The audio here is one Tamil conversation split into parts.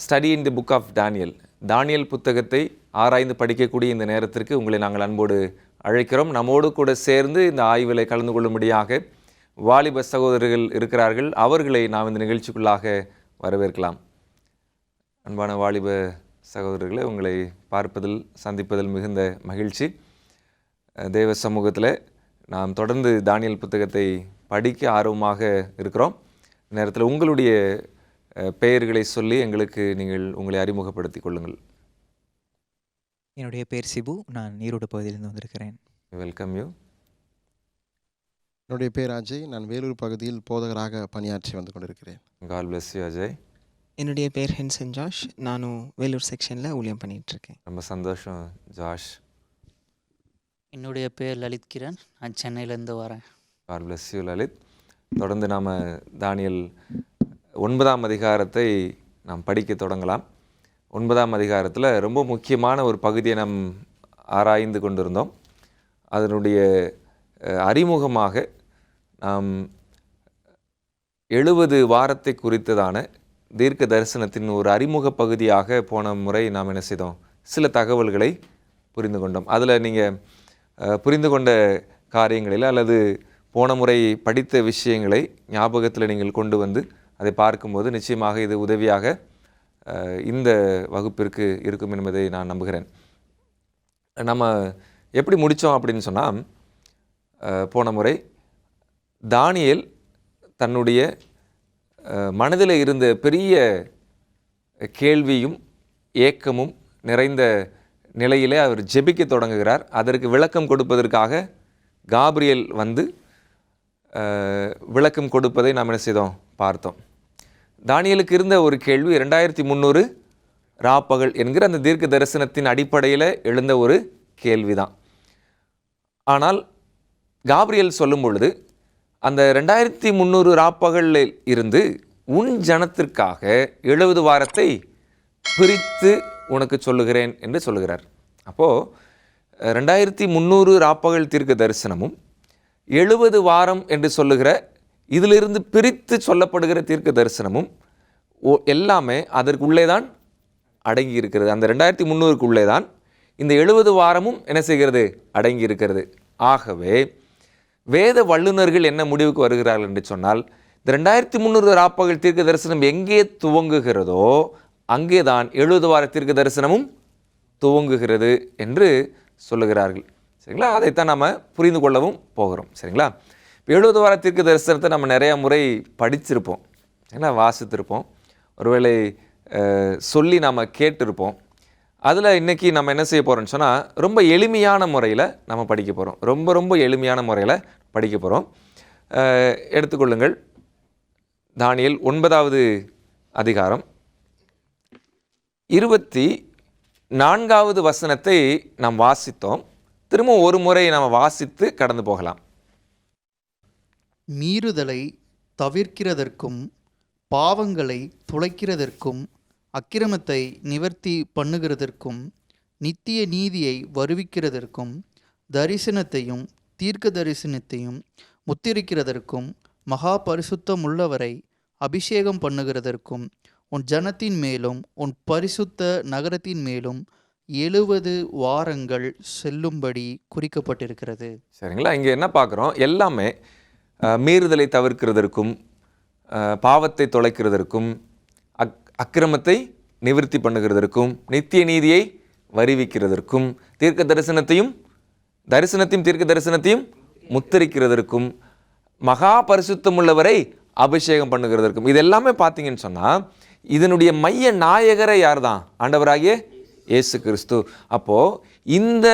Study in the book of Daniel, Daniel புத்தகத்தை ஆராய்ந்து படிக்கக்கூடிய இந்த நேரத்திற்கு உங்களை நாங்கள் அன்போடு அழைக்கிறோம். நம்மோடு கூட சேர்ந்து இந்த ஆய்வில் கலந்து கொள்ளும்படியாக வாலிப சகோதரர்கள் இருக்கிறார்கள். அவர்களை நாம் இந்த நிகழ்ச்சிக்குள்ளாக வரவேற்கலாம். அன்பான வாலிப சகோதரர்களை உங்களை பார்ப்பதில் சந்திப்பதில் மிகுந்த மகிழ்ச்சி. தேவ சமூகத்தில் நாம் தொடர்ந்து தானியல் புத்தகத்தை படிக்க ஆர்வமாக இருக்கிறோம். நேரத்தில் உங்களுடைய பெயர்களை சொல்லி எங்களுக்கு நீங்கள் உங்களை அறிமுகப்படுத்திக் கொள்ளுங்கள். என்னுடைய பேர் சிபு, நான் ஈரோடு பகுதியிலிருந்து வந்திருக்கிறேன். Welcome you. என்னுடைய பேர் அஜய், நான் வேலூர் பகுதியில் போதகராக பணியாற்றி வந்து கொண்டிருக்கிறேன். God bless you Ajay. என்னுடைய பேர் ஹென்சன் ஜாஷ், நானும் வேலூர் செக்ஷனில் ஊழியம் பண்ணிகிட்ருக்கேன். ரொம்ப சந்தோஷம் ஜாஷ். என்னுடைய பேர் லலித் கிரண், நான் சென்னையிலேருந்து வரேன். God bless you Lalit. தொடர்ந்து நாம் தானியல் 9ஆம் அதிகாரத்தை நாம் படிக்க தொடங்கலாம். 9ஆம் அதிகாரத்தில் ரொம்ப முக்கியமான ஒரு பகுதியை நாம் ஆராய்ந்து கொண்டிருந்தோம். அதனுடைய அறிமுகமாக நாம் 70 வாரத்தை குறித்ததான தீர்க்க தரிசனத்தின் ஒரு அறிமுக பகுதியாக போன முறை நாம் என்ன செய்தோம், சில தகவல்களை புரிந்து கொண்டோம். அதில் நீங்கள் புரிந்து கொண்ட காரியங்களில் அல்லது போன முறை படித்த விஷயங்களை ஞாபகத்தில் நீங்கள் கொண்டு வந்து அதை பார்க்கும்போது நிச்சயமாக இது உதவியாக இந்த வகுப்பிற்கு இருக்கும் என்பதை நான் நம்புகிறேன். நம்ம எப்படி முடித்தோம் அப்படின்னு சொன்னால், போன முறை தானியேல் தன்னுடைய மனதில் இருந்த பெரிய கேள்வியும் ஏக்கமும் நிறைந்த நிலையிலே அவர் ஜெபிக்க தொடங்குகிறார். அதற்கு விளக்கம் கொடுப்பதற்காக காபிரியேல் வந்து விளக்கம் கொடுப்பதை நாம் என்ன செய்தோம், பார்த்தோம். தானியேலுக்கு இருந்த ஒரு கேள்வி 2300 ராப்பகல் என்கிற அந்த தீர்க்க தரிசனத்தின் அடிப்படையில் எழுந்த ஒரு கேள்விதான். ஆனால் காபிரியேல் சொல்லும் பொழுது அந்த 2300 ராப்பகலில் இருந்து உன் ஜனத்திற்காக 70 வாரத்தை பிரித்து உனக்கு சொல்லுகிறேன் என்று சொல்லுகிறார். அப்போது 2300 ராப்பகல் தீர்க்க தரிசனமும் 70 வாரம் என்று சொல்லுகிற இதிலிருந்து பிரித்து சொல்லப்படுகிற தீர்க்க தரிசனமும் எல்லாமே அதற்குள்ளே தான் அடங்கி இருக்கிறது. அந்த 2300க்குள்ளே தான் இந்த 70 வாரமும் என்ன செய்கிறது, அடங்கி இருக்கிறது. ஆகவே வேத வல்லுநர்கள் என்ன முடிவுக்கு வருகிறார்கள் என்று சொன்னால், இந்த 2300 ராப்பகல் தீர்க்க தரிசனம் எங்கே துவங்குகிறதோ அங்கே தான் 70 வார தீர்க்க தரிசனமும் துவங்குகிறது என்று சொல்லுகிறார்கள். சரிங்களா? அதைத்தான் நம்ம புரிந்து கொள்ளவும் போகிறோம். சரிங்களா? 70 வார தீர்க்க தரிசனத்தை நம்ம நிறையா முறை படிச்சிருப்போம், சரிங்களா, வாசித்திருப்போம், ஒருவேளை சொல்லி நாம் கேட்டிருப்போம். அதில் இன்றைக்கி நம்ம என்ன செய்ய போகிறோம்னு சொன்னால், ரொம்ப எளிமையான முறையில் நம்ம படிக்க போகிறோம். ரொம்ப எளிமையான முறையில் படிக்க போகிறோம். எடுத்துக்கொள்ளுங்கள், தானியேல் 9வது அதிகாரம் 24வது வசனத்தை நாம் வாசித்தோம். திரும்ப ஒரு முறை நாம் வாசித்து கடந்து போகலாம். மீறுதலை தவிர்க்கிறதற்கும் பாவங்களை துளைக்கிறதற்கும் அக்கிரமத்தை நிவர்த்தி பண்ணுகிறதற்கும் நித்திய நீதியை வருவிக்கிறதற்கும் தரிசனத்தையும் தீர்க்க தரிசனத்தையும் முத்திரிக்கிறதற்கும் மகா பரிசுத்தமுள்ளவரை அபிஷேகம் பண்ணுகிறதற்கும் உன் ஜனத்தின் மேலும் உன் பரிசுத்த நகரத்தின் மேலும் 70 வாரங்கள் செல்லும்படி குறிக்கப்பட்டிருக்கிறது. சரிங்களா? இங்கே என்ன பார்க்குறோம், எல்லாமே மீறுதலை தவிர்க்கிறதற்கும் பாவத்தை தொலைக்கிறதற்கும் அக்கிரமத்தை நிவர்த்தி பண்ணுகிறதற்கும் நித்திய நீதியை வருவிக்கிறதற்கும் தீர்க்க தரிசனத்தையும் தீர்க்க தரிசனத்தையும் முத்தரிக்கிறதற்கும் மகா பரிசுத்தமுள்ளவரை அபிஷேகம் பண்ணுகிறதற்கும், இது எல்லாமே பார்த்தீங்கன்னு சொன்னால் இதனுடைய மைய நாயகரை யார் தான்? ஆண்டவராகிய இயேசு கிறிஸ்து. அப்போது இந்த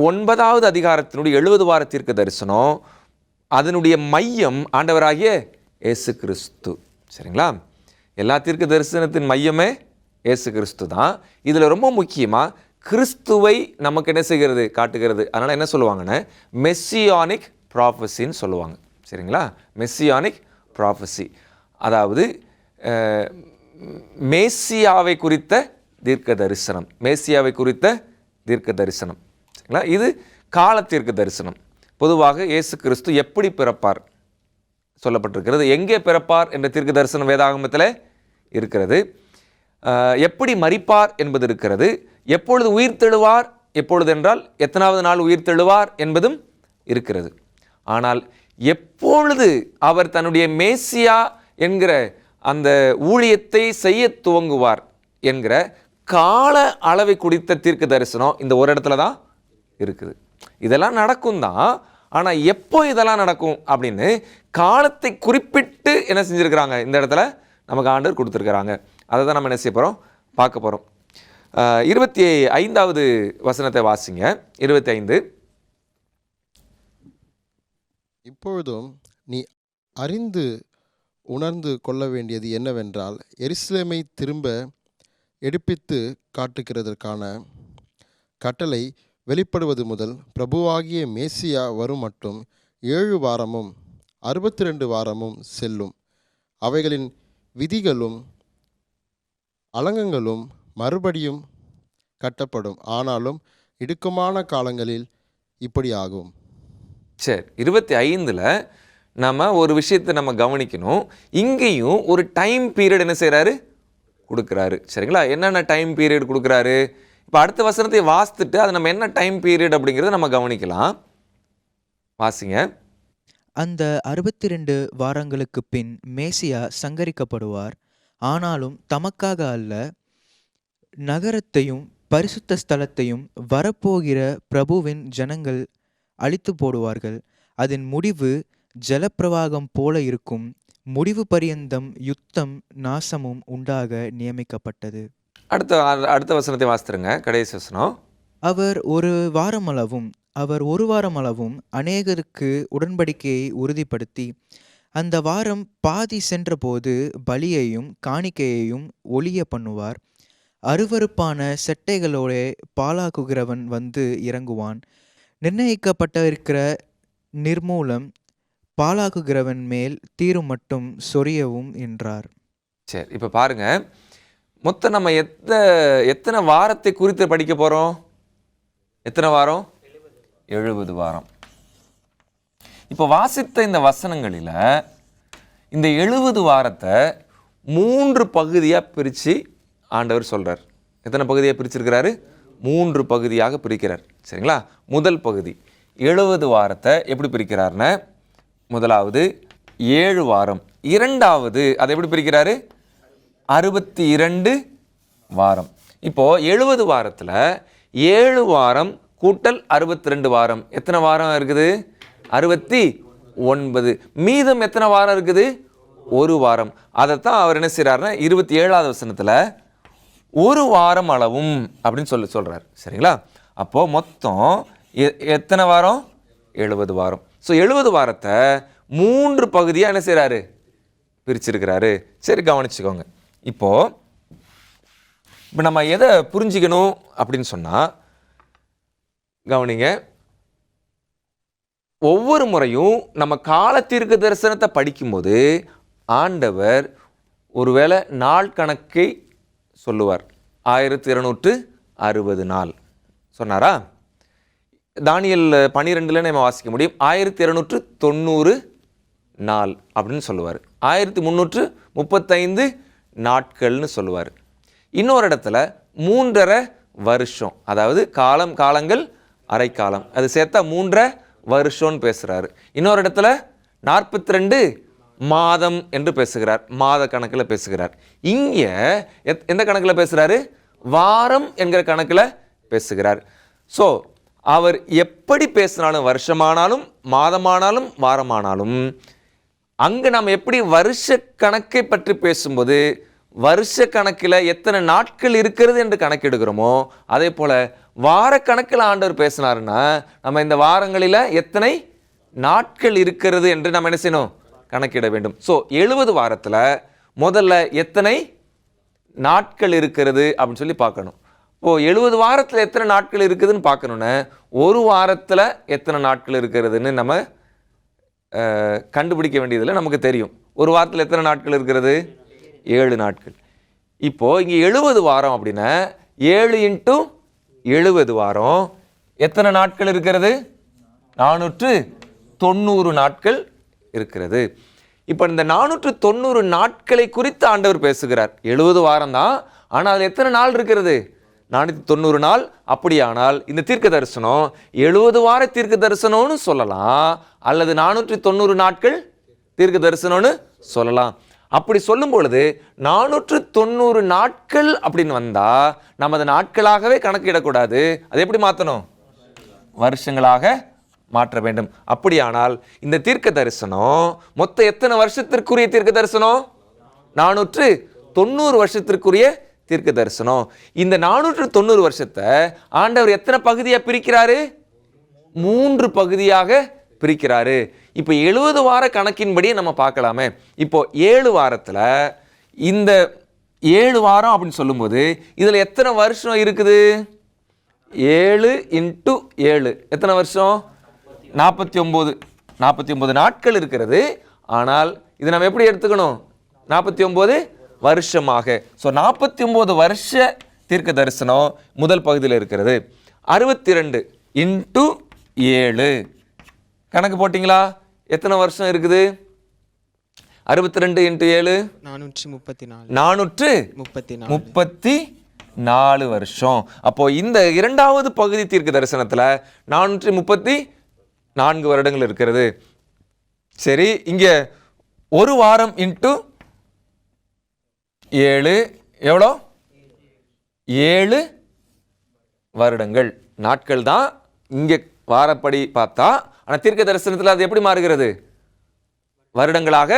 9வது அதிகாரத்தினுடைய 70 வார தீர்க்க தரிசனம் அதனுடைய மையம் ஆண்டவராகிய இயேசு கிறிஸ்து. சரிங்களா? எல்லா தீர்க்க தரிசனத்தின் மையமே இயேசு கிறிஸ்து தான். இதில் ரொம்ப முக்கியமாக கிறிஸ்துவை நமக்கு என்ன செய்கிறது, காட்டுகிறது. அதனால் என்ன சொல்லுவாங்கன்னா மெஸ்ஸியானிக் ப்ராஃபஸின்னு சொல்லுவாங்க. சரிங்களா? மெஸ்ஸியானிக் ப்ராஃபஸி, அதாவது மேசியாவை குறித்த தீர்க்க தரிசனம். மேசியாவை குறித்த தீர்க்க தரிசனம். சரிங்களா? இது கால தீர்க்க தரிசனம். பொதுவாக இயேசு கிறிஸ்து எப்படி பிறப்பார் சொல்லப்பட்டிருக்கிறது. எங்கே பிறப்பார் என்ற தீர்க்க தரிசனம் வேதாகமத்தில் இருக்கிறது. எப்படி மரிப்பார் என்பது இருக்கிறது. எப்பொழுது உயிர் தெழுவார், எப்பொழுது என்றால் எத்தனாவது நாள் உயிர் தெழுவார் என்பதும் இருக்கிறது. ஆனால் எப்பொழுது அவர் தன்னுடைய மேசியா என்கிற அந்த ஊழியத்தை செய்ய துவங்குவார் என்கிற கால அளவை குறித்த தீர்க்க தரிசனம் இந்த ஒரு இடத்துல தான் இருக்குது. இதெல்லாம் நடக்கும் தான், ஆனால் எப்போ இதெல்லாம் நடக்கும் அப்படின்னு காலத்தை குறிப்பிட்டு என்ன செஞ்சுருக்கிறாங்க இந்த இடத்துல நமக்கு ஆண்டவர் கொடுத்துருக்குறாங்க. அதை தான் நம்ம என்ன செய்ய போகிறோம், பார்க்க போகிறோம். 25வது வசனத்தை வாசிங்க. 25. இப்பொழுதும் நீ அறிந்து உணர்ந்து கொள்ள வேண்டியது என்னவென்றால், எருசலேமை திரும்ப எடுப்பித்து காட்டுகிறதற்கான கட்டளை வெளிப்படுவது முதல் பிரபுவாகிய மேசியா வரும் மட்டும் 7 வாரமும் 62 வாரமும் செல்லும். அவைகளின் விதிகளும் அலங்கங்களும் மறுபடியும் கட்டப்படும். ஆனாலும் இடுக்கமான காலங்களில் இப்படி ஆகும். சரி, 25ல் நம்ம ஒரு விஷயத்தை நம்ம கவனிக்கணும். இங்கேயும் ஒரு டைம் பீரியட் என்ன செய்கிறாரு, கொடுக்குறாரு. சரிங்களா? என்னென்ன டைம் பீரியட் கொடுக்குறாரு? இப்போ அடுத்த வசனத்தை வாசித்துட்டு அது நம்ம என்ன டைம் பீரியட் அப்படிங்கிறத நம்ம கவனிக்கலாம். வாசிங்க. அந்த 62 வாரங்களுக்கு பின் மேசியா சங்கரிக்கப்படுவார். ஆனாலும் தமக்காக அல்ல, நகரத்தையும் பரிசுத்த ஸ்தலத்தையும் வரப்போகிற பிரபுவின் ஜனங்கள் அழித்து போடுவார்கள். அதன் முடிவு ஜலப்பிரவாகம் போல இருக்கும். முடிவு பரியந்தம் யுத்தம் நாசமும் உண்டாக நியமிக்கப்பட்டது. அடுத்த வசனத்தை வாசித்துருங்க, கடைசி வசனம். அவர் ஒரு வாரமளவும் அநேகருக்கு உடன்படிக்கையை உறுதிப்படுத்தி, அந்த வாரம் பாதி சென்றபோது பலியையும் காணிக்கையையும் ஒழிய பண்ணுவார். அருவருப்பான செட்டைகளோட பாழாக்குகிறவன் வந்து இறங்குவான். நிர்ணயிக்கப்பட்டிருக்கிற நிர்மூலம் பாழாக்குகிறவன் மேல் தீரும் மட்டும் சொரியவும் என்றார். சரி, இப்போ பாருங்க, மொத்தம் நம்ம எத்தனை வாரத்தை குறித்து படிக்க போகிறோம்? எத்தனை வாரம்? 70 வாரம். இப்போ வாசித்த இந்த வசனங்களில் இந்த 70 வாரத்தை 3 பகுதியாக பிரித்து ஆண்டவர் சொல்கிறார். எத்தனை பகுதியாக பிரிச்சிருக்கிறாரு? 3 பகுதியாக பிரிக்கிறார். சரிங்களா? முதல் பகுதி 70 வாரத்தை எப்படி பிரிக்கிறார்னா, முதலாவது 7 வாரம், இரண்டாவது அதை எப்படி பிரிக்கிறாரு? 62 வாரம். இப்போது 70 வாரத்தில் 7 வாரம் கூட்டல் 62 வாரம் எத்தனை வாரம் இருக்குது? 69. மீதம் எத்தனை வாரம் இருக்குது? ஒரு வாரம். அதைத்தான் அவர் என்ன செய்கிறாருன்னா 27வது வசனத்தில் ஒரு வாரம் அளவும் அப்படின்னு சொல்கிறார். சரிங்களா? அப்போது மொத்தம் எத்தனை வாரம்? 70 வாரம். ஸோ 70 வாரத்தை 3 பகுதியாக என்ன செய்கிறாரு? பிரிச்சிருக்கிறாரு. சரி, கவனிச்சுக்கோங்க. இப்போ நம்ம எதை புரிஞ்சிக்கணும் அப்படின்னு சொன்னால், கவனிங்க, ஒவ்வொரு முறையும் நம்ம கால தீர்க்க தரிசனத்தை படிக்கும்போது ஆண்டவர் ஒருவேளை நாள் கணக்கை சொல்லுவார். 1260 நாள் சொன்னாரா? தானியல் 12ல் நம்ம வாசிக்க முடியும் 1290 நாள் அப்படின்னு சொல்லுவார். 1335 நாட்கள்னு சொல்லுவார். இன்னொரு இடத்துல 3.5 வருஷம், அதாவது காலங்கள் அரைக்காலம், அது சேர்த்தா 3.5 வருஷம்னு பேசுகிறாரு. இன்னொரு இடத்துல 42 மாதம் என்று பேசுகிறார், மாத கணக்கில் பேசுகிறார். இங்கே எந்த கணக்கில் பேசுகிறாரு? வாரம் என்கிற கணக்கில் பேசுகிறார். ஸோ அவர் எப்படி பேசினாலும், வருஷமானாலும் மாதமானாலும் வாரமானாலும், அங்கே நாம் எப்படி வருஷ கணக்கை பற்றி பேசும்போது வருஷ கணக்கில் எத்தனை நாட்கள் இருக்கிறது என்று கணக்கெடுக்கிறோமோ, அதே போல் வார கணக்கில் ஆண்டவர் பேசினாருன்னா நம்ம இந்த வாரங்களில் எத்தனை நாட்கள் இருக்கிறது என்று நம்ம என்ன செய்யணும்? கணக்கிட வேண்டும். ஸோ 70 வாரத்தில் முதல்ல எத்தனை நாட்கள் இருக்கிறது அப்படின்னு சொல்லி பார்க்கணும். இப்போது 70 வாரத்தில் எத்தனை நாட்கள் இருக்குதுன்னு பார்க்கணுன்னு ஒரு வாரத்தில் எத்தனை நாட்கள் இருக்கிறதுன்னு நம்ம கண்டுபிடிக்க வேண்டியதில் நமக்கு தெரியும். ஒரு வாரத்தில் எத்தனை நாட்கள் இருக்கிறது? 7 நாட்கள். இப்போது இங்கே 70 வாரம் அப்படின்னா 7 × 70 வாரம் எத்தனை நாட்கள் இருக்கிறது? 490 நாட்கள் இருக்கிறது. இப்போ இந்த 490 நாட்களை குறித்து ஆண்டவர் பேசுகிறார். 70 வாரம் தான், ஆனால் அதில் எத்தனை நாள் இருக்கிறது? 490 நாள். அப்படியானால் இந்த தீர்க்க தரிசனம் 70 வார தீர்க்க தரிசனம்னு சொல்லலாம், அல்லது 490 நாட்கள் தீர்க்க தரிசனம்னு சொல்லலாம். அப்படி சொல்லும் பொழுது 490 நாட்கள் அப்படின்னு வந்தா நம்ம அதை நாட்களாகவே கணக்கிடக்கூடாது. அதை எப்படி மாற்றணும்? வருஷங்களாக மாற்ற வேண்டும். அப்படியானால் இந்த தீர்க்க தரிசனம் மொத்தம் எத்தனை வருஷத்திற்குரிய தீர்க்க தரிசனம்? 490 வருஷத்திற்குரிய தீர்க்க தரிசனம். இந்த 490 வருஷத்தை ஆண்டவர் எத்தனை பகுதியா பிரிக்கிறாரு? 3 பகுதியாக பிரிக்கிறாரு. இப்போ 70 வார கணக்கின்படி நம்ம பார்க்கலாமே. இப்போ 7 வாரத்துல இந்த 7 வாரம் அப்படின்னு சொல்லும்போது இதுல எத்தனை வருஷம் இருக்குது? 7 × 7 எத்தனை வருஷம்? 49 நாட்கள் இருக்கிறது. ஆனால் இது நம்ம எப்படி எடுத்துக்கணும்? 49 வருஷமாக. ஸோ 49 வருஷ தீர்க்க தரிசனம் முதல் பகுதியில் இருக்கிறது. 62 × 7 கணக்கு போட்டிங்களா? எத்தனை வருஷம் இருக்குது? 62 × 7 434 வருஷம். அப்போ இந்த இரண்டாவது பகுதி தீர்க்க தரிசனத்தில் 434 வருடங்கள் இருக்கிறது. சரி, இங்க ஒரு வாரம் × 7 எவ்வளோ? 7 வருடங்கள். நாட்கள் தான் இங்க வாரப்படி பார்த்தா, ஆனால் தீர்க்க தரிசனத்தில் அது எப்படி மாறுகிறது? வருடங்களாக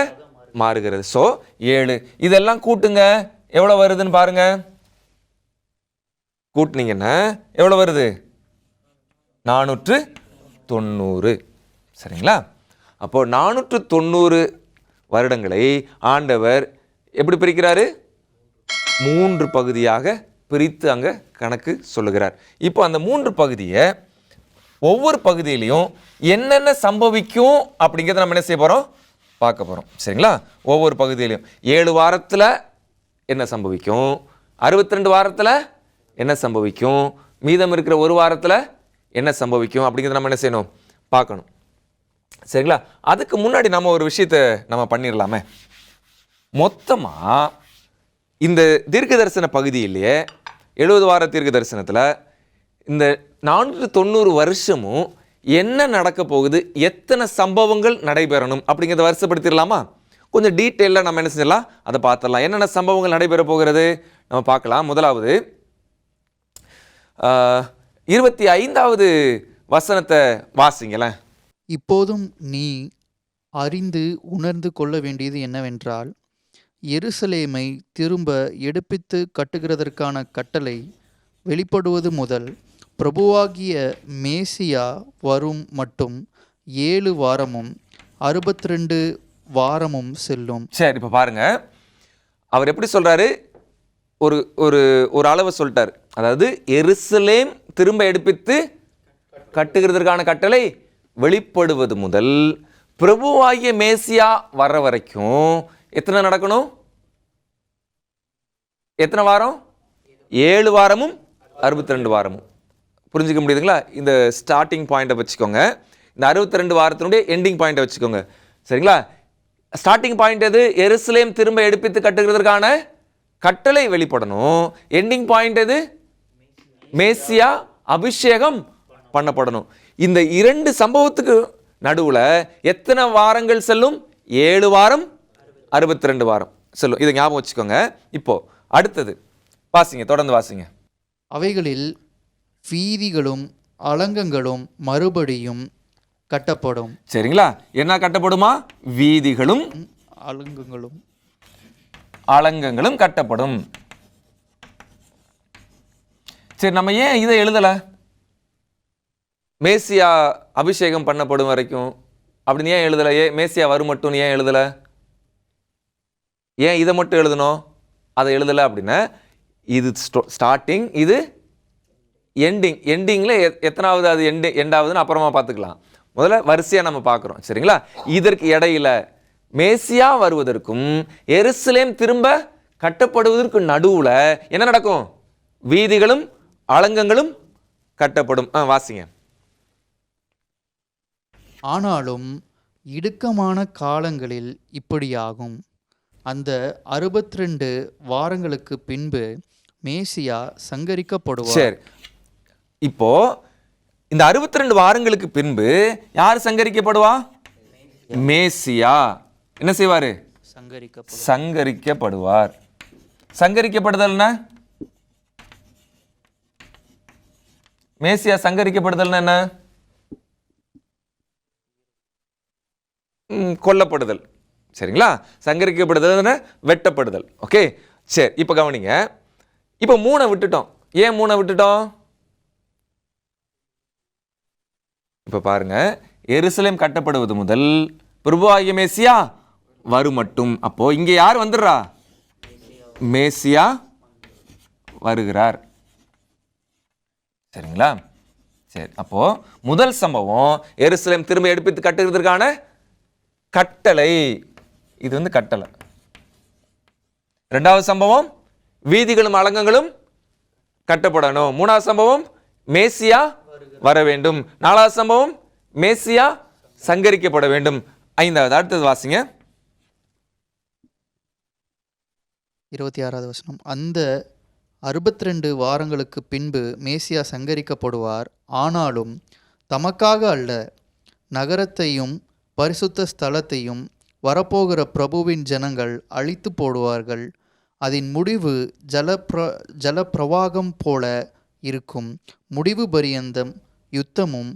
மாறுகிறது. ஸோ 7 இதெல்லாம் கூட்டுங்க, எவ்வளோ வருதுன்னு பாருங்க. கூட்டினீங்கன்னா எவ்வளோ வருது? 490. சரிங்களா? அப்போ 490 வருடங்களை ஆண்டவர் எப்படி பிரிக்கிறாரு? 3 பகுதியாக பிரித்து அங்கே கணக்கு சொல்லுகிறார். இப்போ அந்த 3 பகுதியை ஒவ்வொரு பகுதியிலையும் என்னென்ன சம்பவிக்கும் அப்படிங்கிறத நம்ம என்ன செய்ய போகிறோம்? பார்க்க போகிறோம். சரிங்களா? ஒவ்வொரு பகுதியிலையும் 7 வாரத்தில் என்ன சம்பவிக்கும், 62 வாரத்தில் என்ன சம்பவிக்கும், மீதம் இருக்கிற ஒரு வாரத்தில் என்ன சம்பவிக்கும் அப்படிங்கிறத நம்ம என்ன செய்யணும்? பார்க்கணும். சரிங்களா? அதுக்கு முன்னாடி நம்ம ஒரு விஷயத்தை நம்ம பண்ணிடலாமே. மொத்தமாக இந்த தீர்க்க தரிசன பகுதியிலேயே 70 வார தீர்க்க தரிசனத்தில் இந்த 490 வருஷமும் என்ன நடக்க போகுது, எத்தனை சம்பவங்கள் நடைபெறணும் அப்படிங்கிறத வரிசைப்படுத்திடலாமா? கொஞ்சம் டீட்டெயிலாக நம்ம என்ன செஞ்சலாம், அதை பார்த்துடலாம். என்னென்ன சம்பவங்கள் நடைபெற போகிறது நம்ம பார்க்கலாம். முதலாவது 25வது வசனத்தை வாசிங்களேன். இப்போதும் நீ அறிந்து உணர்ந்து கொள்ள வேண்டியது என்னவென்றால், எருசலேமை திரும்ப எடுப்பித்து கட்டுகிறதற்கான கட்டளை வெளிப்படுவது முதல் பிரபுவாகிய மேசியா வரும் மட்டும் 7 வாரமும் 62 வாரமும் செல்லும். சரி, இப்போ பாருங்க, அவர் எப்படி சொல்றாரு? ஒரு ஒரு ஒரு அளவு சொல்லிட்டார். அதாவது எருசலேம் திரும்ப எடுப்பித்து கட்டுகிறதற்கான கட்டளை வெளிப்படுவது முதல் பிரபுவாகிய மேசியா வர வரைக்கும் எத்தனை நடக்கணும்? எத்தனை வாரம்? 7 வாரமும் 62 வாரமும். புரிஞ்சுக்க முடியுதுங்களா? இந்த ஸ்டார்டிங் பாயிண்ட்டை வச்சுக்கோங்க, இந்த 62 வாரத்தினுடைய எண்டிங் பாயிண்ட்டை வச்சுக்கோங்க. சரிங்களா? ஸ்டார்டிங் பாயிண்ட் எது? எருசலேம் திரும்ப எடுப்பித்து கட்டுகிறதற்கான கட்டளை வெளிப்படணும். எண்டிங் பாயிண்ட் எது? மேசியா அபிஷேகம் பண்ணப்படணும். இந்த 2 சம்பவத்துக்கு நடுவில் எத்தனை வாரங்கள் செல்லும்? 7 வாரம் 62 வாரம் செல்லும். இதை ஞாபகம் வச்சுக்கோங்க. இப்போ அடுத்தது வாசிங்க, தொடர்ந்து வாசிங்க. அவைகளில் வீதிகளும் அலங்கங்களும் மறுபடியும் கட்டப்படும். சரிங்களா? என்ன கட்டப்படுமா? வீதிகளும் அலங்கங்களும் அலங்கங்களும் கட்டப்படும். சரி, நம்ம ஏன் இதை எழுதலை? மேசியா அபிஷேகம் பண்ணப்படும் வரைக்கும் அப்படின்னு ஏன் எழுதலை? மேசியா வரும் மட்டும் ஏன் எழுதலை? ஏன் இதை மட்டும் எழுதணும், அதை எழுதலை அப்படின்னா, இது ஸ்டார்டிங், இது எண்டிங். எண்டிங்கில் எத்தனாவது அது எண்டாவதுன்னு அப்புறமா பார்த்துக்கலாம். முதல்ல வரிசையாக நம்ம பார்க்குறோம். சரிங்களா? இதற்கு இடையில மேசியா வருவதற்கும் எருசலேம் திரும்ப கட்டப்படுவதற்கு நடுவில் என்ன நடக்கும்? வீதிகளும் அலங்கங்களும் கட்டப்படும். வாசிங்க. ஆனாலும் இடுக்கமான காலங்களில் இப்படியாகும். அந்த 62 வாரங்களுக்கு பின்பு மேசியா சங்கரிக்கப்படுவார். சரி, இப்போ இந்த 62 வாரங்களுக்கு பின்பு யார் சங்கரிக்கப்படுவா? மேசியா என்ன செய்வாரு? சங்கரிக்கப்படுவார். சங்கரிக்கப்படுதல்னா மேசியா சங்கரிக்கப்படுதல்னா என்ன? கொல்லப்படுதல். சரிங்களா? சங்கரிக்கப்படுதல் வெட்டப்படுதல். ஓகே, சரி. இப்போ கவனிங்க, இப்போ 3 விட்டுட்டோம். ஏன் 3 விட்டுட்டோம்? இப்போ பாருங்க, எருசலேம் கட்டப்படுவது முதல் பிரபுவாகிய மேசியா வரும் மட்டும். அப்போ இங்க யார் வந்துடுறா? மேசியா வருகிறார். சரிங்களா? சரி, அப்போ முதல் சம்பவம் எருசலேம் திரும்ப எடுப்பித்து கட்டுகிறதுக்கான கட்டளை. இது கட்டளை. இரண்டாவது சம்பவம் வீதிகளும் அலங்கங்களும் கட்டப்படணும். மூணாவது சம்பவம் மேசியா வர வேண்டும். நாலாவது சம்பவம் மேசியா சங்கரிக்கப்பட வேண்டும். ஐந்தாவது, அடுத்தது வாசிங்க. 26வது வசனம். அந்த 62 வாரங்களுக்கு பின்பு மேசியா சங்கரிக்கப்படுவார். ஆனாலும் தமக்காக அல்ல, நகரத்தையும் பரிசுத்த ஸ்தலத்தையும் வரப்போகிற பிரபுவின் ஜனங்கள் அழித்து போடுவார்கள். அதன் முடிவு ஜலப்பிரவாகம் போல இருக்கும். முடிவு பரியந்தம் யுத்தமும்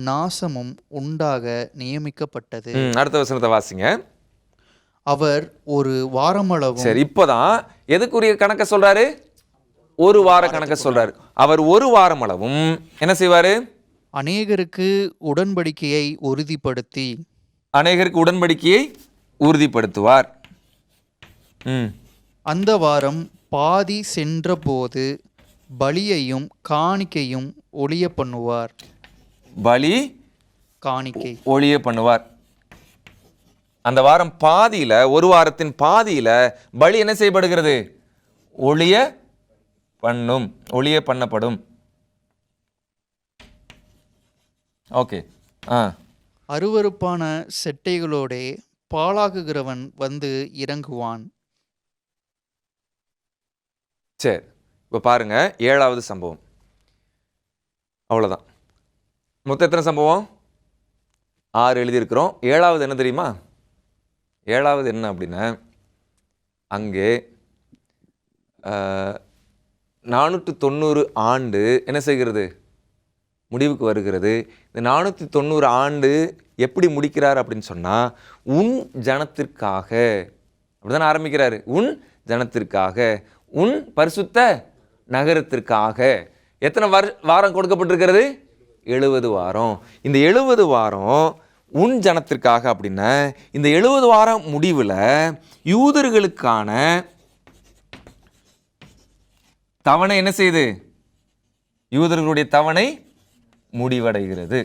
நாசமும் உண்டாக நியமிக்கப்பட்டது. அடுத்த வசனத்தை வாசிங்க. அவர் ஒரு வாரமளவும். சரி, இப்போதான் எதுக்குரிய கணக்க சொல்றாரு? ஒரு வார கணக்க சொல்றாரு. அவர் ஒரு வாரம் அளவும் என்ன செய்வாரு? அநேகருக்கு உடன்படிக்கையை உறுதிப்படுத்துவார். அந்த வாரம் பாதி சென்றபோது பலியையும் காணிக்கையும் ஒழிய பண்ணுவார். பலி காணிக்கை ஒழிய பண்ணுவார். அந்த வாரம் பாதியில, ஒரு வாரத்தின் பாதியில பலி என்ன செய்யப்படுகிறது? ஒழிய பண்ணப்படும். ஓகே. அருவருப்பான செட்டைகளோடே பாழாகுகிறவன் வந்து இறங்குவான். சரி, இப்போ பாருங்க, 7வது சம்பவம். அவ்வளோதான். மொத்தம் எத்தனை சம்பவம்? 6 எழுதியிருக்கிறோம். 7வது என்ன தெரியுமா? 7வது என்ன அப்படின்னா, அங்கே 490 ஆண்டு என்ன செய்கிறது? முடிவுக்கு வருகிறது. இந்த 490 ஆண்டு எப்படி முடிக்கிறார் அப்படின்னு சொன்னால், உன் ஜனத்திற்காக அப்படிதானே ஆரம்பிக்கிறாரு. உன் ஜனத்திற்காக, உன் பரிசுத்த நகரத்திற்காக. எத்தனை வாரம் கொடுக்கப்பட்டிருக்கிறது? 70 வாரம். இந்த 70 வாரம் உன் ஜனத்திற்காக அப்படின்னா, இந்த 70 வாரம் முடிவில் யூதர்களுக்கான தவணை என்ன செய்யுது? யூதர்களுடைய தவணை முடிவடைகிறது.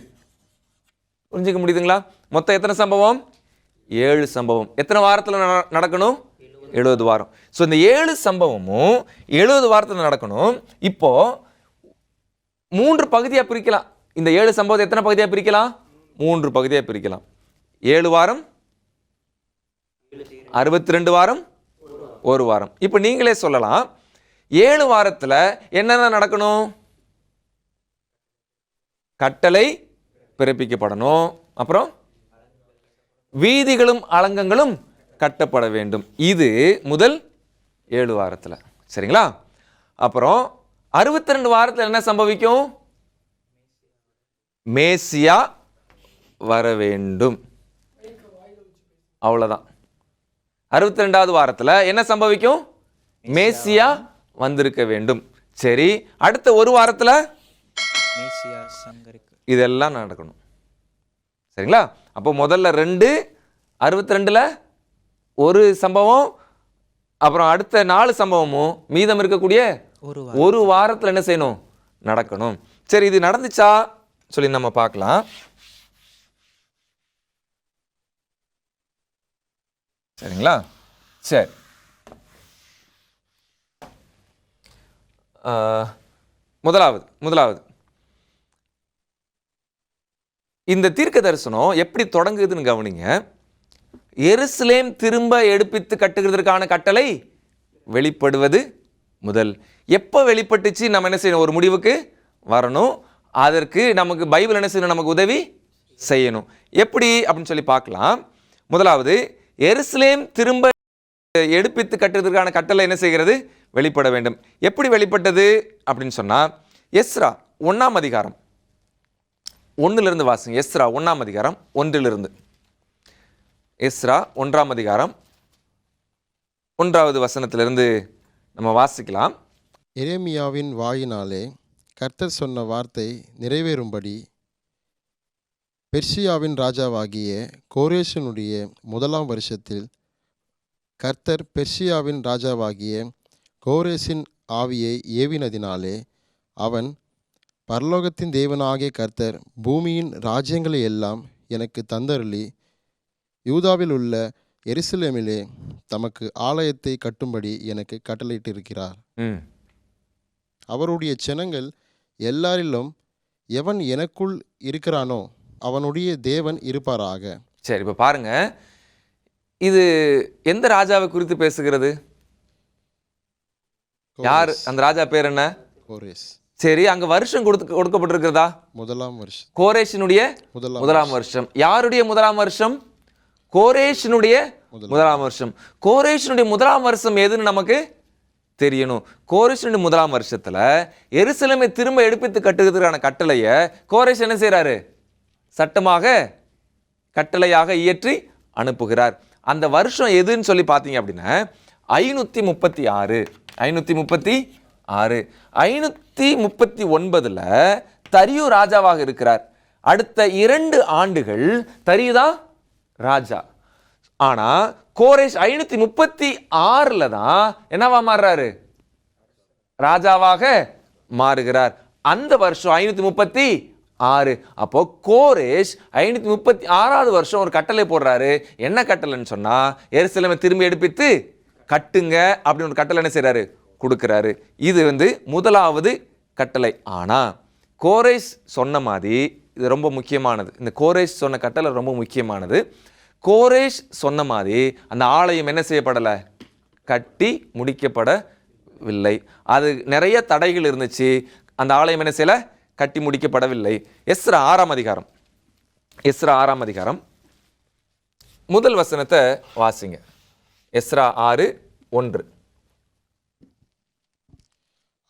புரிஞ்சுக்க முடியுதுங்களா? மொத்தம் எத்தனை சம்பவம்? 7 சம்பவம். எத்தனை வாரத்தில் நடக்கணும்? 70 வாரம். ஸோ இந்த 7 சம்பவமும் 70 வாரத்தில் நடக்கணும். இப்போ 3 பகுதியாக பிரிக்கலாம். இந்த 7 சம்பவத்தை எத்தனை பகுதியாக பிரிக்கலாம்? 3 பகுதியாக பிரிக்கலாம். 7 வாரம், 62 வாரம், 1 வாரம். இப்போ நீங்களே சொல்லலாம், 7 வாரத்தில் என்னென்ன நடக்கணும்? கட்டளை பிறப்பிக்கப்படணும். அப்புறம் வீதிகளும் அலங்கங்களும் கட்டப்பட வேண்டும். இது முதல் 7 வாரத்தில். சரிங்களா? அப்புறம் 62 வாரத்தில் என்ன சம்பவிக்கும்? மேசியா வர வேண்டும். அவ்வளோதான். 62வது வாரத்தில் என்ன சம்பவிக்கும்? மேசியா வந்திருக்க வேண்டும். சரி, அடுத்த 1 வாரத்தில் மேசியா சங்கரிக்க இதெல்லாம் நடக்கணும். சரிங்களா? அப்போ முதல்ல 2, 62ல் 1 சம்பவம், அப்புறம் அடுத்த 4 சம்பவமும் மீதம் இருக்கக்கூடிய 1 வாரத்தில் என்ன செய்யணும்? நடக்கணும். சரி, இது நடந்துச்சா சொல்லி நம்ம பார்க்கலாம். சரிங்களா? சரி, முதலாவது இந்த தீர்க்க தரிசனம் எப்படி தொடங்குதுன்னு கவனிங்க. எருசலேம் திரும்ப எடுப்பித்து கட்டுகிறதற்கான கட்டளை வெளிப்படுவது முதல். எப்போ வெளிப்பட்டுச்சு நம்ம என்ன செய்யணும்? ஒரு முடிவுக்கு வரணும். அதற்கு நமக்கு பைபிள் என்ன செய்யணும்? நமக்கு உதவி செய்யணும். எப்படி அப்படின்னு சொல்லி பார்க்கலாம். முதலாவது, எருசலேம் திரும்ப எடுப்பித்து கட்டுவதற்கான கட்டளை என்ன செய்கிறது? வெளிப்பட வேண்டும். எப்படி வெளிப்பட்டது அப்படின்னு சொன்னால், எஸ்ரா 1ஆம் அதிகாரம் 1 வாசிங்க. எஸ்ரா 1ஆம் அதிகாரம் 1. எஸ்ரா 1ஆம் அதிகாரம் 1வது வசனத்திலிருந்து நம்ம வாசிக்கலாம். எரேமியாவின் வாயினாலே கர்த்தர் சொன்ன வார்த்தை நிறைவேறும்படி பெர்சியாவின் ராஜாவாகிய கோரேஷனுடைய 1ஆம் வருஷத்தில் கர்த்தர் பெர்சியாவின் ராஜாவாகிய கோரேசின் ஆவியை ஏவினதினாலே அவன், பரலோகத்தின் தேவனாகிய கர்த்தர் பூமியின் ராஜ்யங்களை எல்லாம் எனக்கு தந்தருளி யூதாவில் உள்ள எருசலேமிலே தமக்கு ஆலயத்தை கட்டும்படி எனக்கு கட்டளையிட்டிருக்கிறார். அவருடைய ஜனங்கள் எல்லாரிலும் எவன் எனக்குள் இருக்கிறானோ அவனுடைய தேவன் இருப்பாராக. சரி, இப்போ பாருங்க, இது எந்த ராஜாவை குறித்து பேசுகிறது? யார் அந்த ராஜா? பேர் என்ன? கோரேஸ். சரி, அங்க வருஷம் கொடுக்கப்பட்டிருக்கிறதா? 1ஆம் வருஷம். கோரேஷினுடைய 1ஆம் வருஷம். யாருடைய 1ஆம் வருஷம்? கோரேஷினுடைய 1ஆம் வருஷம். கோரேஷினுடைய 1ஆம் வருஷம் எதுன்னு நமக்கு தெரியணும். கோரேஷினுடைய 1ஆம் வருஷத்துல எருசலேமை திரும்ப எடுப்பித்து கட்டுவதற்கான கட்டளையை கோரேஷ் என்ன செய்யறாரு? சட்டமாக கட்டளையாக இயற்றி அனுப்புகிறார். அந்த வருஷம் எதுன்னு சொல்லி பார்த்தீங்க அப்படின்னா 536. 539 தரியு ராஜாவாக இருக்கிறார். அடுத்த 2 ஆண்டுகள் தரியுதான் ராஜா. ஆனா கோரேஷ் 536 தான் என்னவா மாறுறாரு? ராஜாவாக மாறுகிறார். அந்த வருஷம் 536. அப்போ கோரேஷ் 536வது வருஷம் ஒரு கட்டளை போடுறாரு. என்ன கட்டளைன்னு சொன்னா, எருசலேமை திரும்பி எடுப்பித்து கட்டுங்க அப்படின்னு ஒரு கட்டளை என்ன செய்றாரு? கொடுக்கிறாரு. இது முதலாவது கட்டளை. ஆனா கோரேஷ் சொன்ன மாதிரி இது ரொம்ப முக்கியமானது. இந்த கோரேஷ் சொன்ன கட்டளை ரொம்ப முக்கியமானது. கோரேஷ் சொன்ன மாதிரி அந்த ஆலயம் என்ன செய்யப்படலை? கட்டி முடிக்கப்படவில்லை. அது நிறைய தடைகள் இருந்துச்சு. அந்த ஆலயம் என்ன செய்யல? கட்டி முடிக்கப்படவில்லை. எஸ்ரா 6ஆம் அதிகாரம். எஸ்ரா 6ஆம் அதிகாரம் முதல் வசனத்தை வாசிங்க. எஸ்ரா 6:1.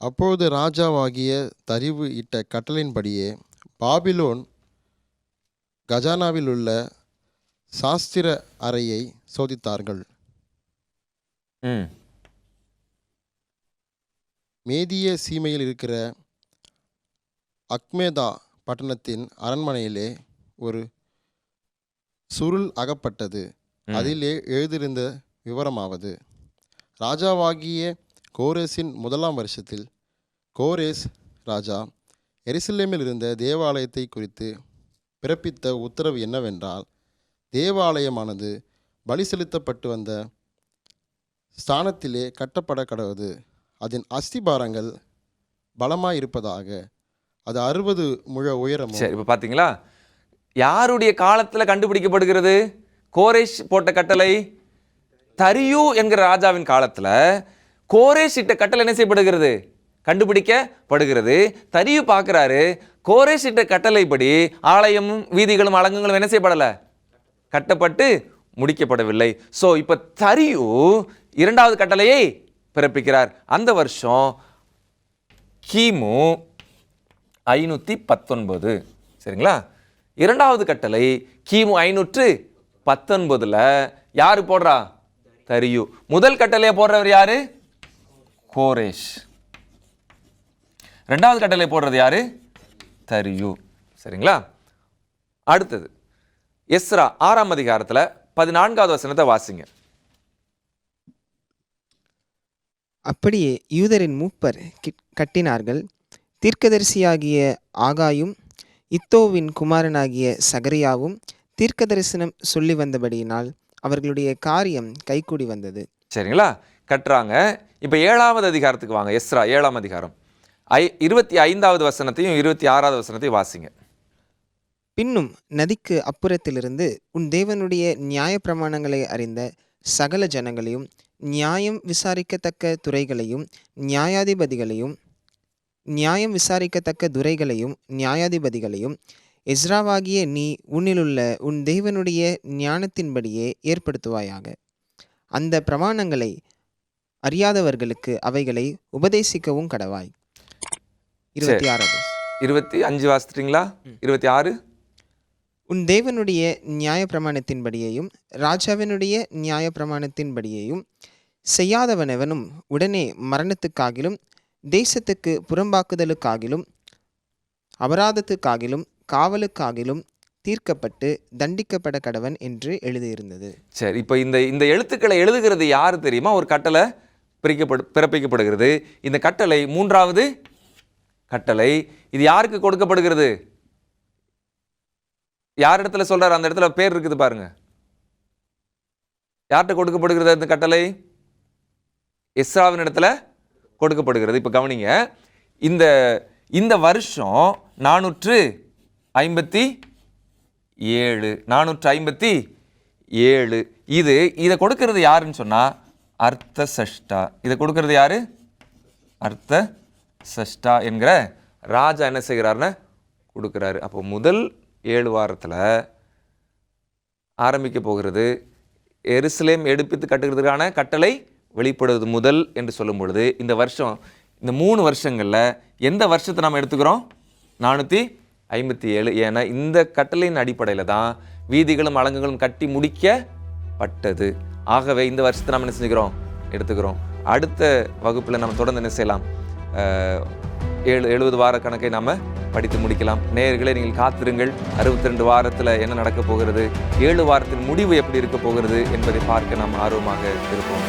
அப்பொழுது ராஜாவாகிய தரிவு இட்ட கட்டளையின்படியே பாபிலோன் கஜானாவில் உள்ள சாஸ்திர அறையை சோதித்தார்கள். மேதிய சீமையில் இருக்கிற அக்மேதா பட்டணத்தின் அரண்மனையிலே ஒரு சுருள் அகப்பட்டது. அதிலே எழுதியிருந்த விவரமாவது, ராஜாவாகிய கோரேசின் 1ஆம் வருஷத்தில் கோரேஸ் ராஜா எருசலேமில் இருந்த தேவாலயத்தை குறித்து பிறப்பித்த உத்தரவு என்னவென்றால், தேவாலயமானது பலி செலுத்தப்பட்டு வந்த ஸ்தானத்திலே கட்டப்பட கடவுது. அதன் அஸ்திபாரங்கள் பலமாயிருப்பதாக. அது 60 முழ உயரமும். சரி, இப்போ பார்த்தீங்களா, யாருடைய காலத்தில் கண்டுபிடிக்கப்படுகிறது கோரேஷ் போட்ட கட்டளை? தரியு என்கிற ராஜாவின் காலத்தில் கோரேஷ் இட்ட கட்டளை என்ன செய்யப்படுகிறது? கண்டுபிடிக்கப்படுகிறது. தரியு பார்க்குறாரு, கோரேஷ் இட்ட கட்டளைப்படி ஆலயமும் வீதிகளும் அலங்கங்களும் என்ன செய்யப்படலை? கட்டப்பட்டு முடிக்கப்படவில்லை. ஸோ இப்போ தரியு 2வது கட்டளையை பிறப்பிக்கிறார். அந்த வருஷம் கிமு 519. சரிங்களா? 2வது கட்டளை கிமு 519 யாரு போடுறா? தரியு. முதல் கட்டளையை போடுறவர் யாரு? கோரேஷ். 2வது கட்டளை போடுறது யாரு? தரியு. சரிங்களா? அடுத்தது எஸ்ரா 6ஆம் அதிகாரத்தில் 14வது வசனத்தை வாசிங்க. அப்படியே யூதரின் மூப்பர் கட்டினார்கள். தீர்க்கதரிசியாகிய ஆகாயும் இத்தோவின் குமாரனாகிய சகரியாவும் தீர்க்க தரிசனம் சொல்லி வந்தபடியினால் அவர்களுடைய காரியம் கைகூடி வந்தது. சரிங்களா? கட்டுறாங்க. இப்போ 7வது அதிகாரத்துக்கு வாங்க. எஸ்ரா 7ஆம் அதிகாரம் 25வது வசனத்தையும் 26வது வசனத்தையும் வாசிங்க. பின்னும் நதிக்கு அப்புறத்திலிருந்து உன் தேவனுடைய நியாய பிரமாணங்களை அறிந்த சகல ஜனங்களையும், நியாயம் விசாரிக்கத்தக்க துறைகளையும் நியாயாதிபதிகளையும், நியாயம் விசாரிக்கத்தக்க துரைகளையும் நியாயாதிபதிகளையும் எஸ்ராவாகிய நீ உன்னிலுள்ள உன் தேவனுடைய ஞானத்தின்படியே ஏற்படுத்துவாயாக. அந்த பிரமாணங்களை அறியாதவர்களுக்கு அவைகளை உபதேசிக்கவும் கடவாய். 26. 25 வாசிச்சிட்டிங்களா? 26. உன் தேவனுடைய நியாயப்பிரமாணத்தின்படியேயும் ராஜாவினுடைய நியாயப்பிரமாணத்தின்படியேயும் செய்யாதவனவனும் உடனே மரணத்துக்காகிலும் தேசத்துக்கு புறம்பாக்குதலுக்காகிலும் அபராதத்துக்காகிலும் காவலுக்காகிலும் தீர்க்கப்பட்டு தண்டிக்கப்பட கடவன் என்று எழுதியிருந்தது. சரி, இப்போ இந்த எழுத்துக்களை எழுதுகிறது யார் தெரியுமா? ஒரு கட்டளை பிறப்பிக்கப்படுகிறது. இந்த கட்டளை 3வது கட்டளை. இது யாருக்கு கொடுக்கப்படுகிறது? யார் இடத்துல சொல்றாரு? அந்த இடத்துல பேர் இருக்குது பாருங்க. யார்கிட்ட கொடுக்கப்படுகிறது இந்த கட்டளை? எஸ்ராவின் இடத்துல கொடுக்கப்படுகிறது. இப்போ கவனிங்க, இந்த வருஷம் 457 இதை கொடுக்கிறது யாருன்னு சொன்னா அர்த்தசஷ்டா. இதை கொடுக்கிறது யாரு? அர்த்தசஷ்டா என்கிற ராஜா என்ன செய்கிறாருன்னு கொடுக்கிறாரு. அப்போ முதல் 7 வாரத்தில் ஆரம்பிக்க போகிறது. எருசலேம் எடுப்பித்து கட்டுகிறதுக்கான கட்டளை வெளிப்படுவது முதல் என்று சொல்லும் பொழுது இந்த வருஷம், இந்த 3 வருஷங்களில் எந்த வருஷத்தை நாம் எடுத்துக்கிறோம்? 457. ஏன்னா இந்த கட்டளையின் அடிப்படையில் தான் வீதிகளும் அலங்குகளும் கட்டி முடிக்கப்பட்டது. ஆகவே இந்த வருஷத்தை நாம் என்ன செஞ்சுக்கிறோம்? எடுத்துக்கிறோம். அடுத்த வகுப்பில் நம்ம தொடர்ந்து என்ன செய்யலாம்? 70 வார கணக்கை நாம் படித்து முடிக்கலாம். நேயர்களே, நீங்கள் காத்திருங்கள். 62 வாரத்தில் என்ன நடக்க போகிறது, 7 வாரத்தின் முடிவு எப்படி இருக்க போகிறது என்பதை பார்க்க நாம் ஆர்வமாக இருப்போம்.